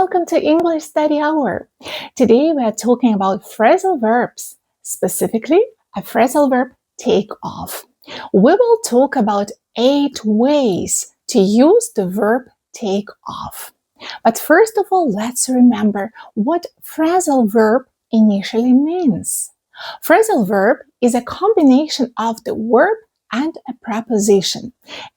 welcome to English Study Hour. Today we are talking about phrasal verbs, specifically a phrasal verb take off. We will talk about 8 ways to use the verb take off. But first of all, let's remember what phrasal verb initially means. Phrasal verb is a combination of the verb and a preposition,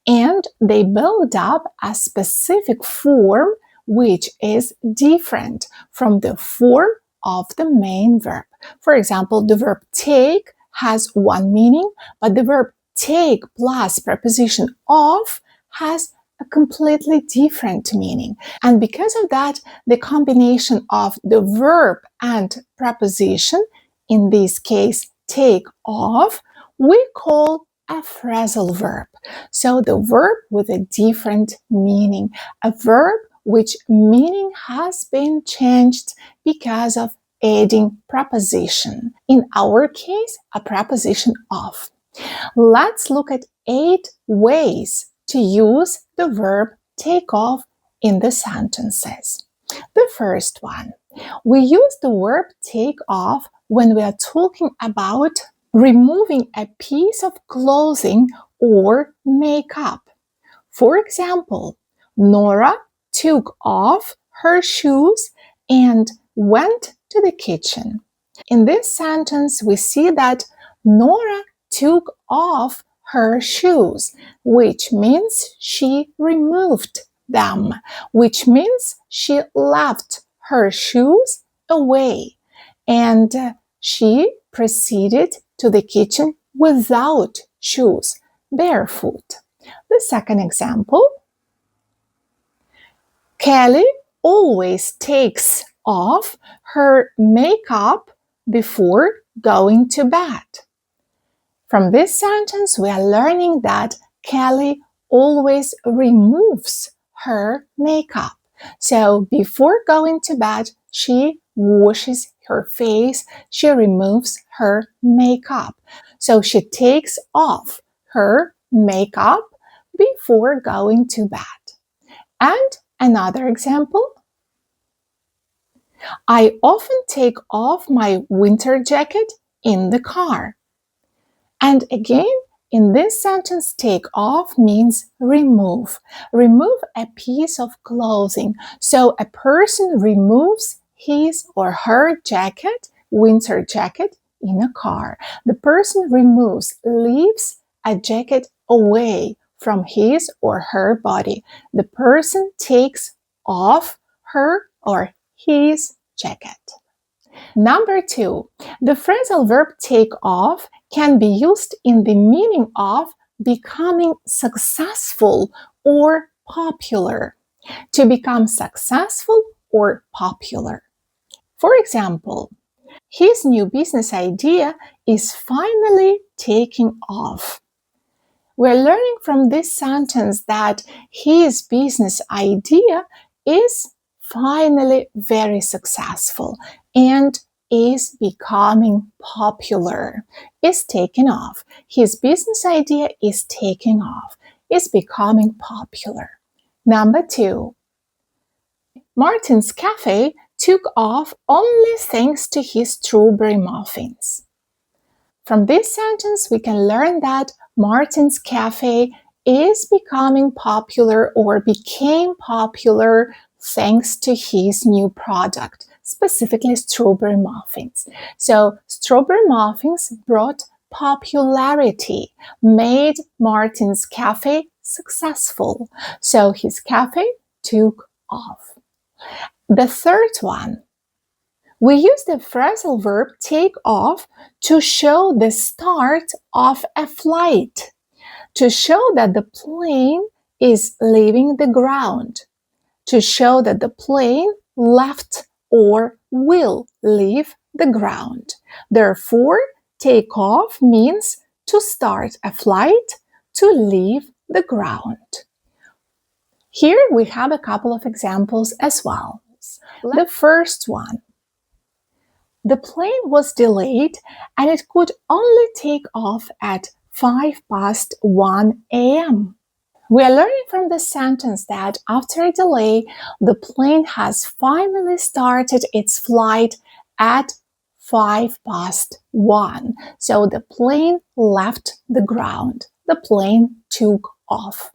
and they build up a specific form which is different from the form of the main verb. For example, the verb take has one meaning, but the verb take plus preposition of has a completely different meaning. And because of that, the combination of the verb and preposition, in this case, take off, we call a phrasal verb. So the verb with a different meaning, a verb which meaning has been changed because of adding preposition. In our case, a preposition of. Let's look at 8 ways to use the verb take off in the sentences. The first one, we use the verb take off when we are talking about removing a piece of clothing or makeup. For example, Nora took off her shoes and went to the kitchen. In this sentence, we see that Nora took off her shoes, which means she removed them, which means she left her shoes away, and she proceeded to the kitchen without shoes, barefoot. The second example, Kelly always takes off her makeup before going to bed. From this sentence, we are learning that Kelly always removes her makeup. So before going to bed, she washes her face, she removes her makeup. So she takes off her makeup before going to bed. And another example, I often take off my winter jacket in the car. And again, in this sentence, take off means remove. Remove a piece of clothing. So a person removes his or her jacket, winter jacket, in a car. The person leaves a jacket away from his or her body. The person takes off her or his jacket. Number 2, the phrasal verb take off can be used in the meaning of becoming successful or popular. To become successful or popular. For example, his new business idea is finally taking off. We're learning from this sentence that his business idea is finally very successful and is becoming popular, is taking off. His business idea is taking off, is becoming popular. Number 2, Martin's cafe took off only thanks to his strawberry muffins. From this sentence, we can learn that Martin's cafe is becoming popular or became popular thanks to his new product, specifically strawberry muffins. So strawberry muffins brought popularity, made Martin's cafe successful. So his cafe took off. The third one, we use the phrasal verb take off to show the start of a flight, to show that the plane is leaving the ground, to show that the plane left or will leave the ground. Therefore, take off means to start a flight, to leave the ground. Here we have a couple of examples as well. The first one, the plane was delayed and it could only take off at 1:05 a.m. We are learning from the sentence that after a delay, the plane has finally started its flight at 1:05. So the plane left the ground. The plane took off.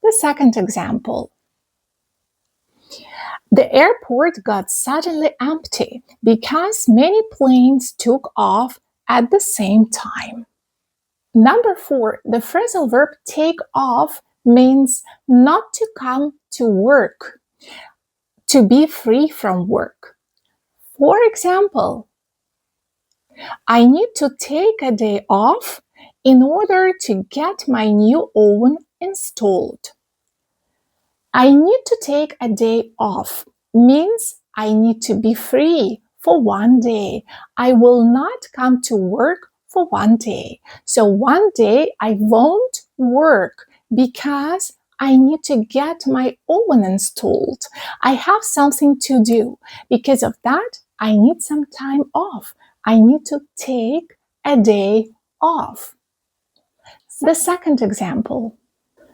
The second example. The airport got suddenly empty because many planes took off at the same time. Number 4, the phrasal verb take off means not to come to work, to be free from work. For example, I need to take a day off in order to get my new oven installed. I need to take a day off means I need to be free for one day. I will not come to work for one day. So one day I won't work because I need to get my oven installed. I have something to do. Because of that, I need some time off. I need to take a day off. The second example.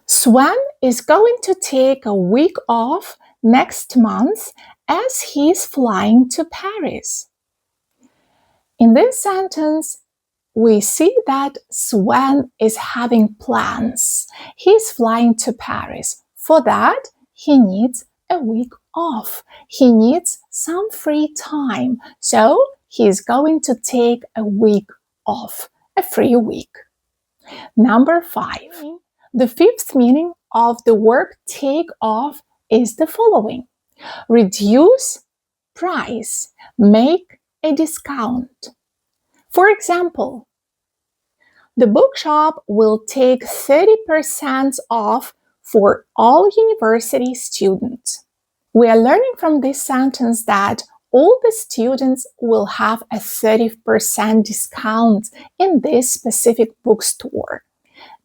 Sven is going to take a week off next month as he's flying to Paris. In this sentence, we see that Sven is having plans. He's flying to Paris. For that, he needs a week off. He needs some free time. So he's going to take a week off, a free week. Number 5. The fifth meaning of the verb take off is the following. Reduce price, make a discount. For example, the bookshop will take 30% off for all university students. We are learning from this sentence that all the students will have a 30% discount in this specific bookstore.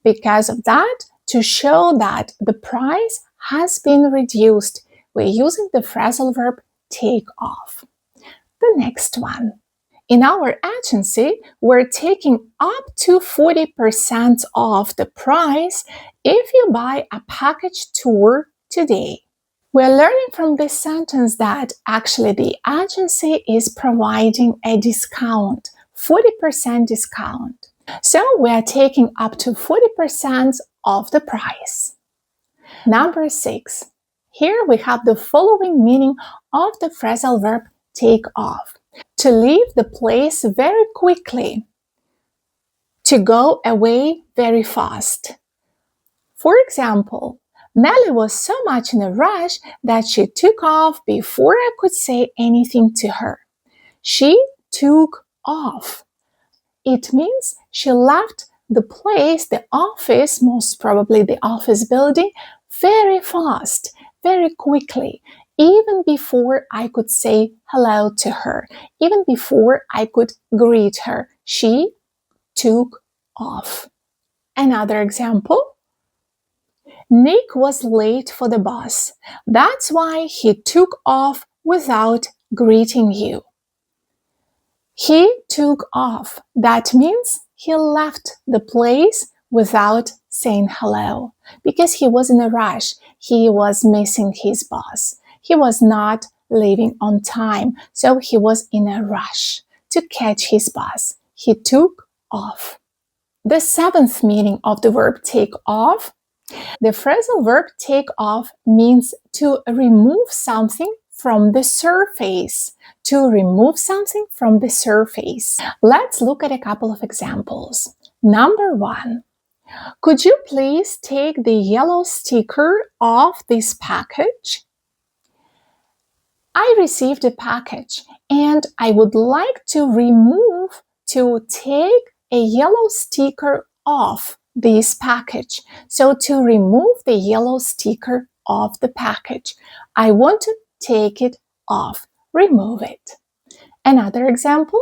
Because of that, to show that the price has been reduced, we're using the phrasal verb take off. The next one. In our agency, we're taking up to 40% off the price if you buy a package tour today. We're learning from this sentence that actually the agency is providing a discount, 40% discount. So we are taking up to 40% of the price. Number 6. Here we have the following meaning of the phrasal verb take off. To leave the place very quickly. To go away very fast. For example, Nellie was so much in a rush that she took off before I could say anything to her. She took off. It means she left the place, the office, most probably the office building, very fast, very quickly, even before I could say hello to her, even before I could greet her. She took off. Another example. Nick was late for the bus. That's why he took off without greeting you. He took off. That means he left the place without saying hello because he was in a rush. He was missing his bus. He was not leaving on time, so he was in a rush to catch his bus. He took off. The 7th meaning of the verb take off. The phrasal verb take off means to remove something from the surface. To remove something from the surface. Let's look at a couple of examples. Number 1. Could you please take the yellow sticker off this package? I received a package and I would like to take a yellow sticker off this package. So to remove the yellow sticker off the package, I want to take it off. Remove it. Another example,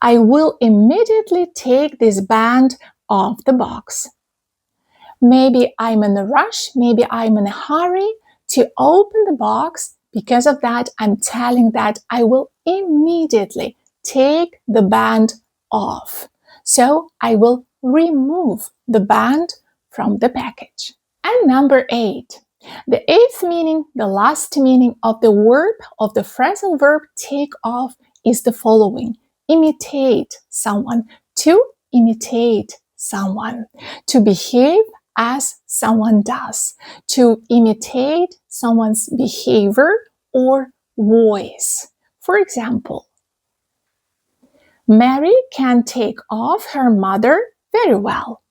I will immediately take this band off the box. Maybe I'm in a rush, maybe I'm in a hurry to open the box. Because of that, I'm telling that I will immediately take the band off. So I will remove the band from the package. And number 8. The eighth meaning, the last meaning of the verb of the phrasal verb take off is the following. Imitate someone. To imitate someone. To behave as someone does. To imitate someone's behavior or voice. For example, Mary can take off her mother very well.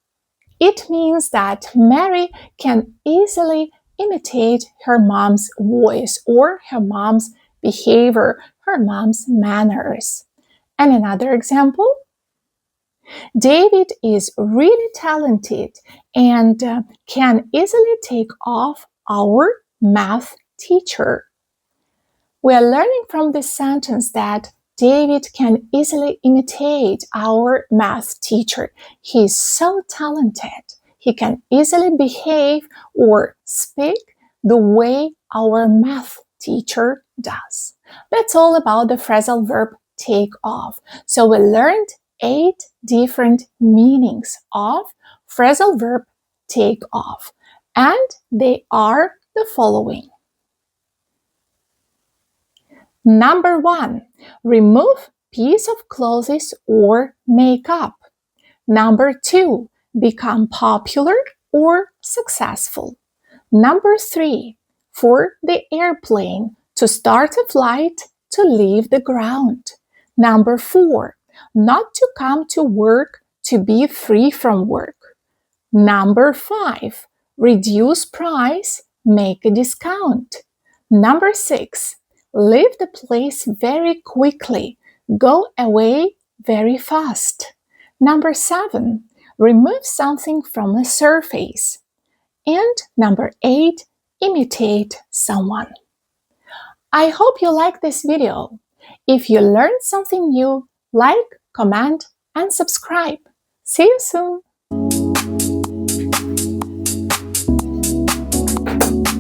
It means that Mary can easily imitate her mom's voice or her mom's behavior, her mom's manners. And another example, David is really talented and can easily take off our math teacher. We are learning from this sentence that David can easily imitate our math teacher. He is so talented. He can easily behave or speak the way our math teacher does. That's all about the phrasal verb take off. So we learned 8 different meanings of phrasal verb take off, and they are the following. Number 1, remove piece of clothes or makeup. Number 2, become popular or successful. Number 3, for the airplane to start a flight to leave the ground. Number 4, not to come to work, to be free from work. Number 5, reduce price, make a discount. Number 6, leave the place very quickly, go away very fast. Number 7, remove something from a surface. And number 8, imitate someone. I hope you like this video. If you learned something new, like, comment, and subscribe. See you soon!